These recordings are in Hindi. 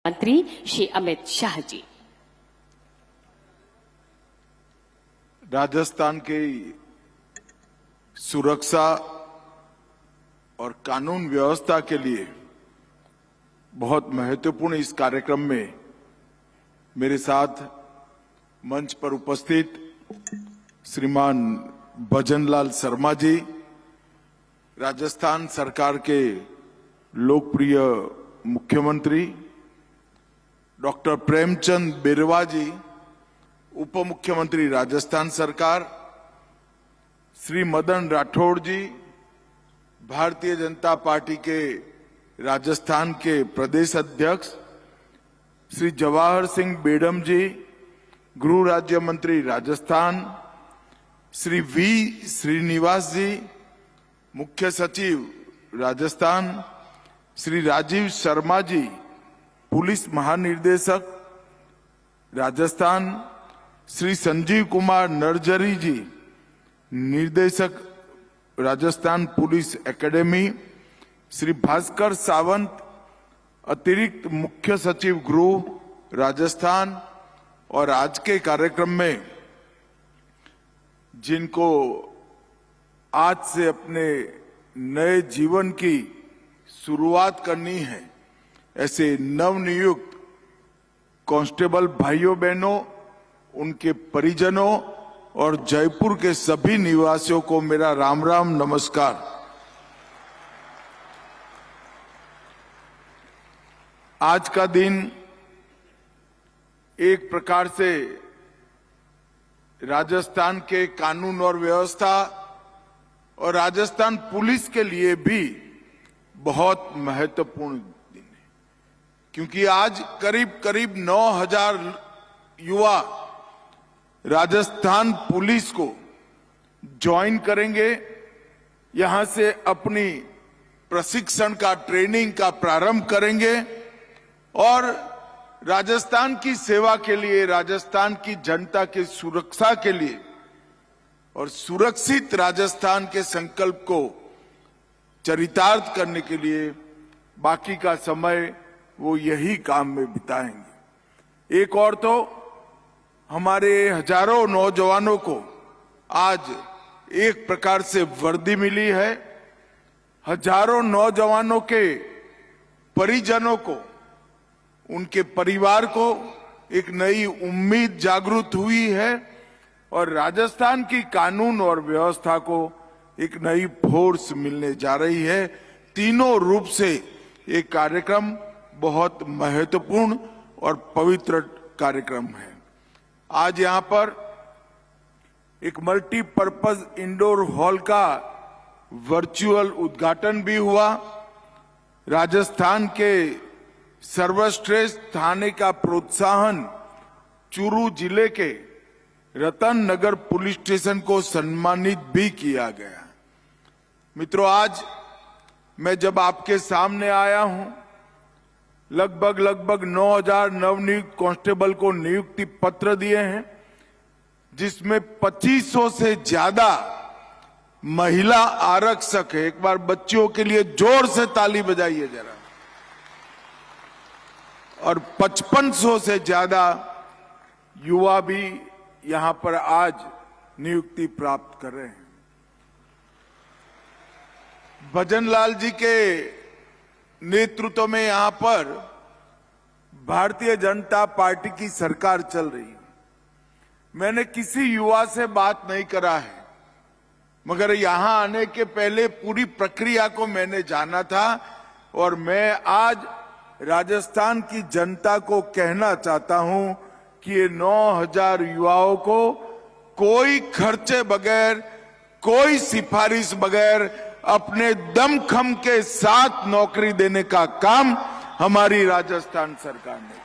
मंत्री श्री अमित शाह जी। राजस्थान की सुरक्षा और कानून व्यवस्था के लिए बहुत महत्वपूर्ण इस कार्यक्रम में मेरे साथ मंच पर उपस्थित श्रीमान भजनलाल शर्मा जी, राजस्थान सरकार के लोकप्रिय मुख्यमंत्री डॉक्टर प्रेमचंद बेरवा जी, उप मुख्यमंत्री राजस्थान सरकार, श्री मदन राठौड़ जी, भारतीय जनता पार्टी के राजस्थान के प्रदेश अध्यक्ष, श्री जवाहर सिंह बेडम जी, गृह राज्य मंत्री राजस्थान, श्री वी श्रीनिवास जी, मुख्य सचिव राजस्थान, श्री राजीव शर्मा जी, पुलिस महानिदेशक राजस्थान, श्री संजीव कुमार नरजरी जी, निर्देशक राजस्थान पुलिस एकेडमी, श्री भास्कर सावंत, अतिरिक्त मुख्य सचिव गृह राजस्थान, और आज के कार्यक्रम में जिनको आज से अपने नए जीवन की शुरुआत करनी है, ऐसे नवनियुक्त कांस्टेबल भाइयों बहनों, उनके परिजनों और जयपुर के सभी निवासियों को मेरा राम राम नमस्कार। आज का दिन एक प्रकार से राजस्थान के कानून और व्यवस्था और राजस्थान पुलिस के लिए भी बहुत महत्वपूर्ण दिन है, क्योंकि आज करीब करीब 9000 युवा राजस्थान पुलिस को ज्वाइन करेंगे। यहां से अपनी प्रशिक्षण का, ट्रेनिंग का प्रारंभ करेंगे और राजस्थान की सेवा के लिए, राजस्थान की जनता की सुरक्षा के लिए और सुरक्षित राजस्थान के संकल्प को चरितार्थ करने के लिए बाकी का समय वो यही काम में बिताएंगे। एक और तो हमारे हजारों नौजवानों को आज एक प्रकार से वर्दी मिली है, हजारों नौजवानों के परिजनों को, उनके परिवार को एक नई उम्मीद जागृत हुई है और राजस्थान की कानून और व्यवस्था को एक नई फोर्स मिलने जा रही है। तीनों रूप से ये कार्यक्रम बहुत महत्वपूर्ण और पवित्र कार्यक्रम है। आज यहाँ पर एक मल्टीपर्पज इंडोर हॉल का वर्चुअल उद्घाटन भी हुआ। राजस्थान के सर्वश्रेष्ठ थाने का प्रोत्साहन चूरू जिले के रतन नगर पुलिस स्टेशन को सम्मानित भी किया गया। मित्रों, आज मैं जब आपके सामने आया हूं, लगभग 9000 नवनियुक्त कांस्टेबल को नियुक्ति पत्र दिए हैं, जिसमें 2500 से ज्यादा महिला आरक्षक है। एक बार बच्चियों के लिए जोर से ताली बजाइए जरा। और 5500 से ज्यादा युवा भी यहां पर आज नियुक्ति प्राप्त कर रहे हैं। भजनलाल जी के नेतृत्व में यहां पर भारतीय जनता पार्टी की सरकार चल रही है। मैंने किसी युवा से बात नहीं करा है, मगर यहां आने के पहले पूरी प्रक्रिया को मैंने जाना था और मैं आज राजस्थान की जनता को कहना चाहता हूं कि ये 9000 युवाओं को कोई खर्चे बगैर, कोई सिफारिश बगैर अपने दमखम के साथ नौकरी देने का काम हमारी राजस्थान सरकार ने।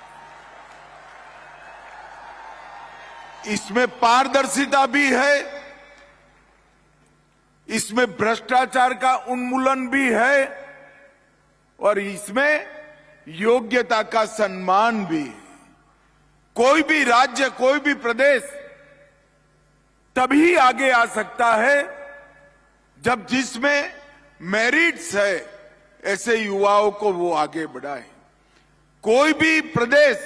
इसमें पारदर्शिता भी है, इसमें भ्रष्टाचार का उन्मूलन भी है और इसमें योग्यता का सम्मान भी है। कोई भी राज्य, कोई भी प्रदेश तभी आगे आ सकता है जब जिसमें मेरिट्स है, ऐसे युवाओं को वो आगे बढ़ाए। कोई भी प्रदेश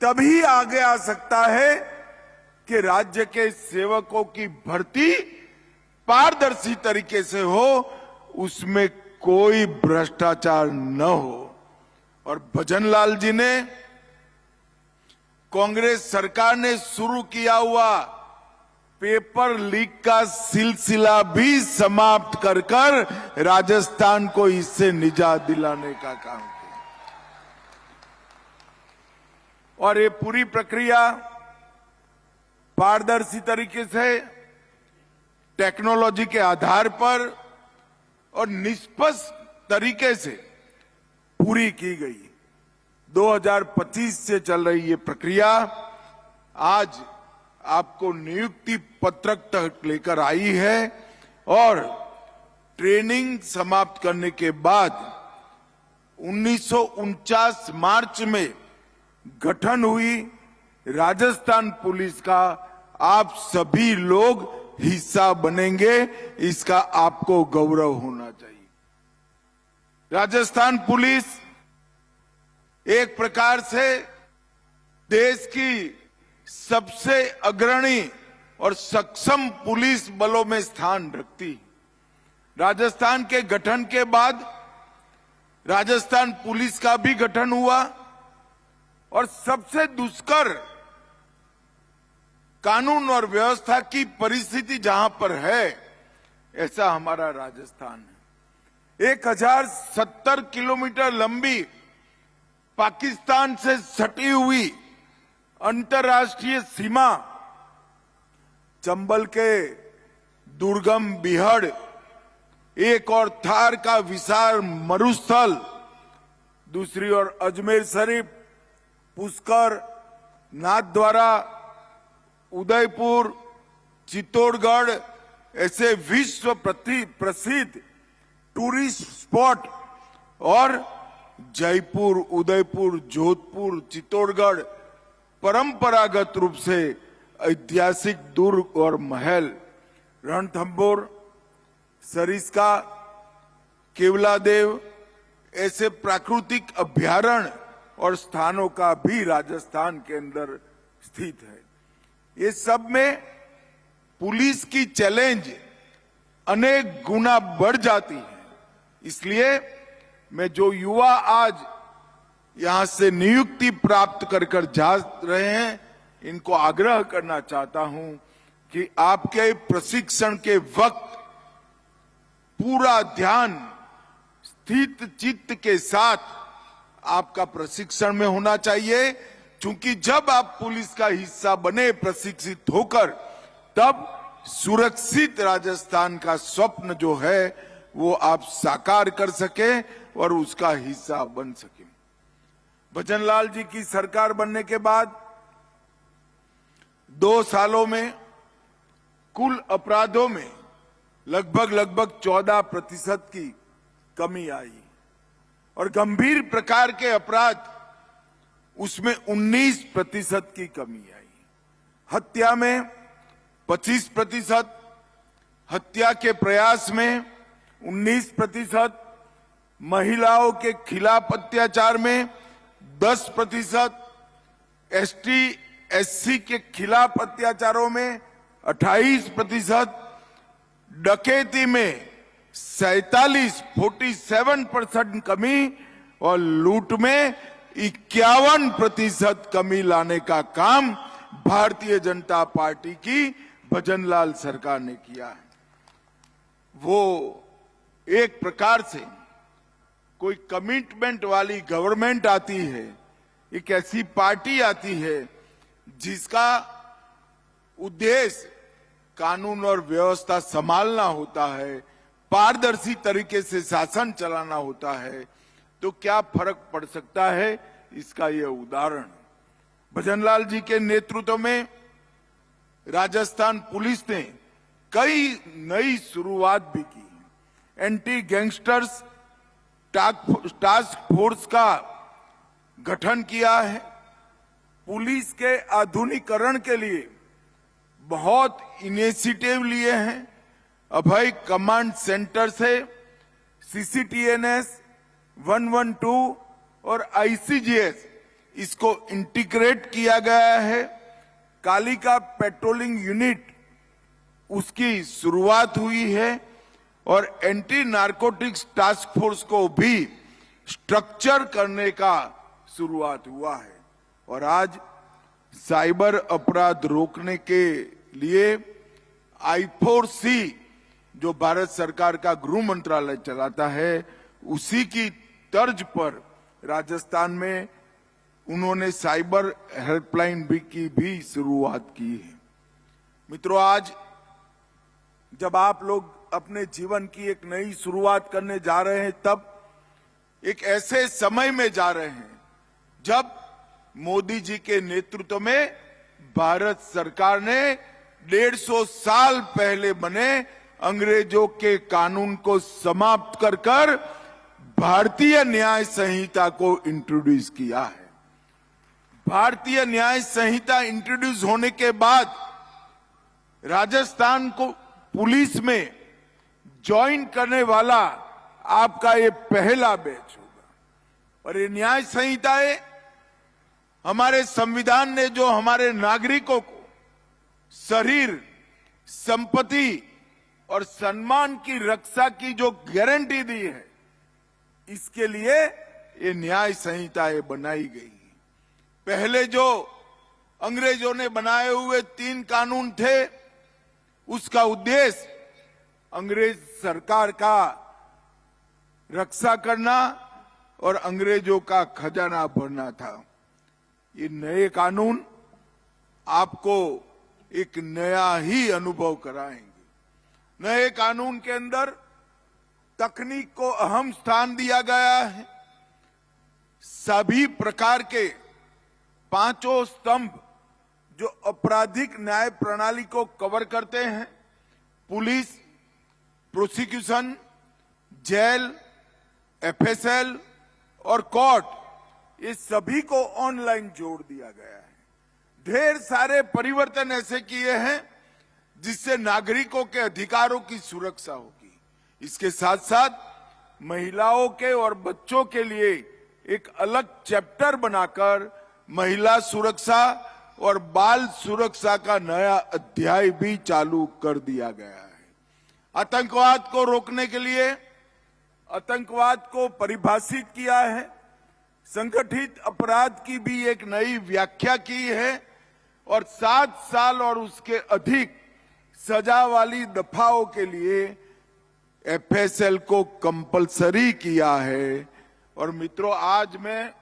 तभी आगे आ सकता है कि राज्य के सेवकों की भर्ती पारदर्शी तरीके से हो, उसमें कोई भ्रष्टाचार न हो। और भजनलाल जी ने कांग्रेस सरकार ने शुरू किया हुआ पेपर लीक का सिलसिला भी समाप्त कर राजस्थान को इससे निजात दिलाने का काम किया। और ये पूरी प्रक्रिया पारदर्शी तरीके से टेक्नोलॉजी के आधार पर और निष्पक्ष तरीके से पूरी की गई। 2025 से चल रही ये प्रक्रिया आज आपको नियुक्ति पत्रक तक लेकर आई है और ट्रेनिंग समाप्त करने के बाद 1949 मार्च में गठन हुई राजस्थान पुलिस का आप सभी लोग हिस्सा बनेंगे, इसका आपको गौरव होना चाहिए। राजस्थान पुलिस एक प्रकार से देश की सबसे अग्रणी और सक्षम पुलिस बलों में स्थान रखती है। राजस्थान के गठन के बाद राजस्थान पुलिस का भी गठन हुआ और सबसे दुष्कर कानून और व्यवस्था की परिस्थिति जहां पर है, ऐसा हमारा राजस्थान है। 1070 किलोमीटर लंबी पाकिस्तान से सटी हुई अंतर्राष्ट्रीय सीमा, चंबल के दुर्गम बिहड़, एक और थार का विशाल मरुस्थल, दूसरी ओर अजमेर शरीफ, पुष्कर, नाथद्वारा, उदयपुर, चित्तौड़गढ़ ऐसे विश्व प्रसिद्ध टूरिस्ट स्पॉट और जयपुर, उदयपुर, जोधपुर, चित्तौड़गढ़ परंपरागत रूप से ऐतिहासिक दुर्ग और महल, रणथंभौर, सरिस्का, केवलादेव ऐसे प्राकृतिक अभ्यारण्य और स्थानों का भी राजस्थान के अंदर स्थित है। ये सब में पुलिस की चैलेंज अनेक गुना बढ़ जाती है। इसलिए मैं जो युवा आज यहां से नियुक्ति प्राप्त कर जा रहे हैं, इनको आग्रह करना चाहता हूं कि आपके प्रशिक्षण के वक्त पूरा ध्यान स्थित चित्त के साथ आपका प्रशिक्षण में होना चाहिए, क्योंकि जब आप पुलिस का हिस्सा बने प्रशिक्षित होकर, तब सुरक्षित राजस्थान का स्वप्न जो है वो आप साकार कर सके और उसका हिस्सा बन सके। भजनलाल जी की सरकार बनने के बाद 2 सालों में कुल अपराधों में लगभग 14% की कमी आई और गंभीर प्रकार के अपराध उसमें 19% की कमी आई। हत्या में 25%, हत्या के प्रयास में 19%, महिलाओं के खिलाफ अत्याचार में 10%, एसटी एससी के खिलाफ अत्याचारों में 28%, डकैती में 47% कमी और लूट में 51% कमी लाने का काम भारतीय जनता पार्टी की भजनलाल सरकार ने किया है। वो एक प्रकार से कोई कमिटमेंट वाली गवर्नमेंट आती है, एक ऐसी पार्टी आती है जिसका उद्देश्य कानून और व्यवस्था संभालना होता है, पारदर्शी तरीके से शासन चलाना होता है, तो क्या फर्क पड़ सकता है, इसका यह उदाहरण। भजनलाल जी के नेतृत्व में राजस्थान पुलिस ने कई नई शुरुआत भी की। एंटी गैंगस्टर्स टास्क फोर्स का गठन किया है। पुलिस के आधुनिकीकरण के लिए बहुत इनिशिएटिव लिए हैं। अभय कमांड सेंटर से सीसीटीएनएस 112 और आईसीजीएस इसको इंटीग्रेट किया गया है। कालिका पेट्रोलिंग यूनिट उसकी शुरुआत हुई है और एंटी नारकोटिक्स टास्क फोर्स को भी स्ट्रक्चर करने का शुरुआत हुआ है। और आज साइबर अपराध रोकने के लिए I4C जो भारत सरकार का गृह मंत्रालय चलाता है, उसी की तर्ज पर राजस्थान में उन्होंने साइबर हेल्पलाइन की भी शुरुआत की है। मित्रों, आज जब आप लोग अपने जीवन की एक नई शुरुआत करने जा रहे हैं, तब एक ऐसे समय में जा रहे हैं जब मोदी जी के नेतृत्व में भारत सरकार ने 150 साल पहले बने अंग्रेजों के कानून को समाप्त कर भारतीय न्याय संहिता को इंट्रोड्यूस किया है। भारतीय न्याय संहिता इंट्रोड्यूस होने के बाद राजस्थान को पुलिस में ज्वाइन करने वाला आपका ये पहला बैच होगा। और ये न्याय संहिताएं हमारे संविधान ने जो हमारे नागरिकों को शरीर, संपत्ति और सम्मान की रक्षा की जो गारंटी दी है, इसके लिए ये न्याय संहिताएं बनाई गई। पहले जो अंग्रेजों ने बनाए हुए 3 कानून थे, उसका उद्देश्य अंग्रेज सरकार का रक्षा करना और अंग्रेजों का खजाना भरना था। ये नए कानून आपको एक नया ही अनुभव कराएंगे। नए कानून के अंदर तकनीक को अहम स्थान दिया गया है। सभी प्रकार के 5 स्तंभ जो आपराधिक न्याय प्रणाली को कवर करते हैं, पुलिस, प्रोसिक्यूशन, जेल, एफएसएल और कोर्ट, ये सभी को ऑनलाइन जोड़ दिया गया है। ढेर सारे परिवर्तन ऐसे किए हैं जिससे नागरिकों के अधिकारों की सुरक्षा होगी। इसके साथ साथ महिलाओं के और बच्चों के लिए एक अलग चैप्टर बनाकर महिला सुरक्षा और बाल सुरक्षा का नया अध्याय भी चालू कर दिया गया है। आतंकवाद को रोकने के लिए आतंकवाद को परिभाषित किया है। संगठित अपराध की भी एक नई व्याख्या की है और 7 साल और उसके अधिक सजा वाली दफाओं के लिए एफएसएल को कंपलसरी किया है। और मित्रों, आज मैं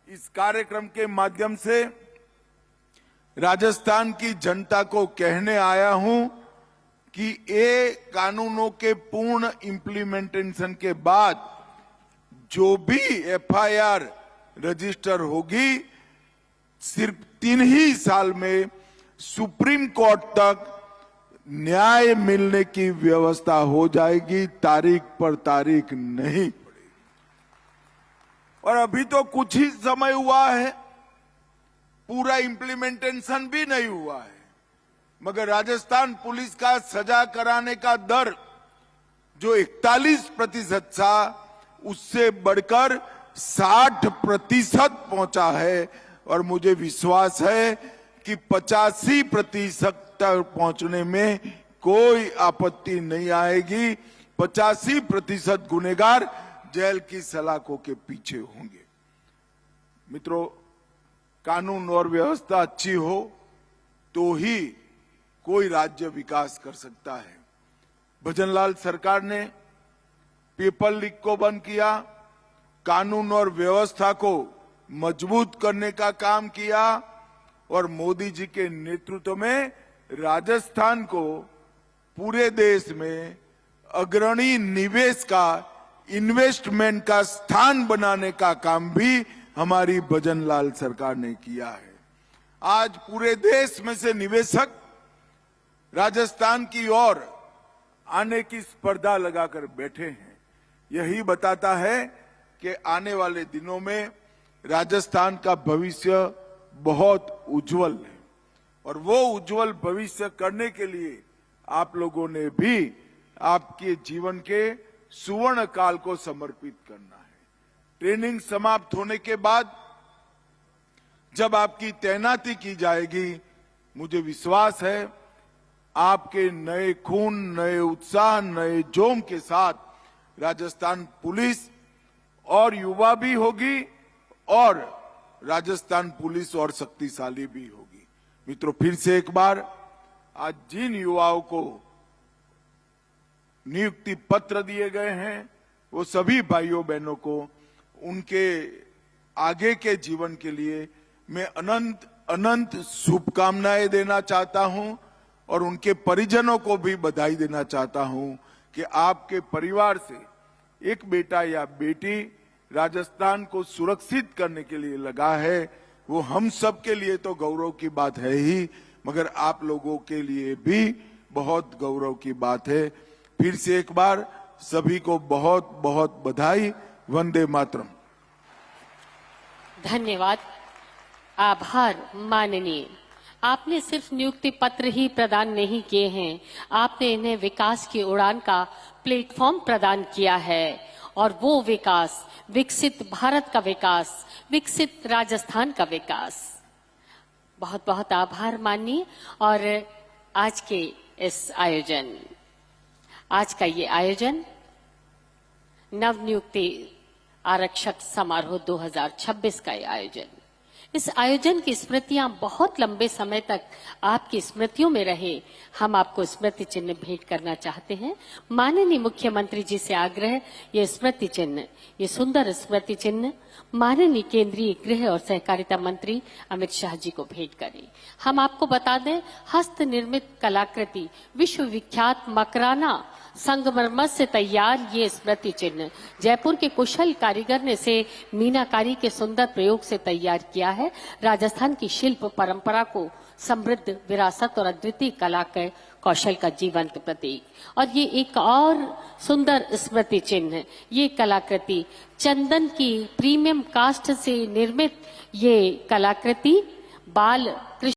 इस कार्यक्रम के माध्यम से राजस्थान की जनता को कहने आया हूं कि ये कानूनों के पूर्ण इंप्लीमेंटेशन के बाद जो भी एफआईआर रजिस्टर होगी, सिर्फ 3 ही साल में सुप्रीम कोर्ट तक न्याय मिलने की व्यवस्था हो जाएगी। तारीख पर तारीख नहीं पड़ेगी। और अभी तो कुछ ही समय हुआ है, पूरा इंप्लीमेंटेशन भी नहीं हुआ है, मगर राजस्थान पुलिस का सजा कराने का दर जो 41% था, उससे बढ़कर 60% पहुंचा है। और मुझे विश्वास है कि 85% तक पहुंचने में कोई आपत्ति नहीं आएगी। 85% गुनहगार जेल की सलाखों के पीछे होंगे। मित्रों, कानून और व्यवस्था अच्छी हो तो ही कोई राज्य विकास कर सकता है। भजनलाल सरकार ने पेपर लीक को बंद किया, कानून और व्यवस्था को मजबूत करने का काम किया और मोदी जी के नेतृत्व में राजस्थान को पूरे देश में अग्रणी निवेश का, इन्वेस्टमेंट का स्थान बनाने का काम भी हमारी भजनलाल सरकार ने किया है। आज पूरे देश में से निवेशक राजस्थान की ओर आने की स्पर्धा लगाकर बैठे हैं। यही बताता है कि आने वाले दिनों में राजस्थान का भविष्य बहुत उज्जवल है और वो उज्जवल भविष्य करने के लिए आप लोगों ने भी आपके जीवन के सुवर्ण काल को समर्पित करना है। ट्रेनिंग समाप्त होने के बाद जब आपकी तैनाती की जाएगी, मुझे विश्वास है आपके नए खून, नए उत्साह, नए जोम के साथ राजस्थान पुलिस और युवा भी होगी और राजस्थान पुलिस और शक्तिशाली भी होगी। मित्रों, फिर से एक बार आज जिन युवाओं को नियुक्ति पत्र दिए गए हैं, वो सभी भाइयों बहनों को उनके आगे के जीवन के लिए मैं अनंत अनंत शुभकामनाएं देना चाहता हूं और उनके परिजनों को भी बधाई देना चाहता हूं कि आपके परिवार से एक बेटा या बेटी राजस्थान को सुरक्षित करने के लिए लगा है। वो हम सब के लिए तो गौरव की बात है ही, मगर आप लोगों के लिए भी बहुत गौरव की बात है। फिर से एक बार सभी को बहुत बहुत बधाई। वंदे मातरम। धन्यवाद, आभार माननीय। आपने सिर्फ नियुक्ति पत्र ही प्रदान नहीं किए हैं, आपने इन्हें विकास की उड़ान का प्लेटफॉर्म प्रदान किया है और वो विकास, विकसित भारत का विकास, विकसित राजस्थान का विकास। बहुत बहुत आभार माननीय। और आज के इस आयोजन, आज का ये आयोजन नवनियुक्ति आरक्षक समारोह 2026 का ये आयोजन, इस आयोजन की स्मृतियां बहुत लंबे समय तक आपकी स्मृतियों में रहे, हम आपको स्मृति चिन्ह भेंट करना चाहते हैं। माननीय मुख्यमंत्री जी से आग्रह, ये स्मृति चिन्ह, ये सुंदर स्मृति चिन्ह माननीय केंद्रीय गृह और सहकारिता मंत्री अमित शाह जी को भेंट करें। हम आपको बता दें, हस्त निर्मित कलाकृति विश्वविख्यात मकराना संगमरमर से तैयार ये स्मृति चिन्ह जयपुर के कुशल कारीगर ने इसे मीनाकारी के सुंदर प्रयोग से तैयार किया है। राजस्थान की शिल्प परंपरा को समृद्ध विरासत और अद्वितीय कला के कौशल का जीवंत प्रतीक। और ये एक और सुंदर स्मृति चिन्ह, ये कलाकृति चंदन की प्रीमियम कास्ट से निर्मित ये कलाकृति बाल कृष्ण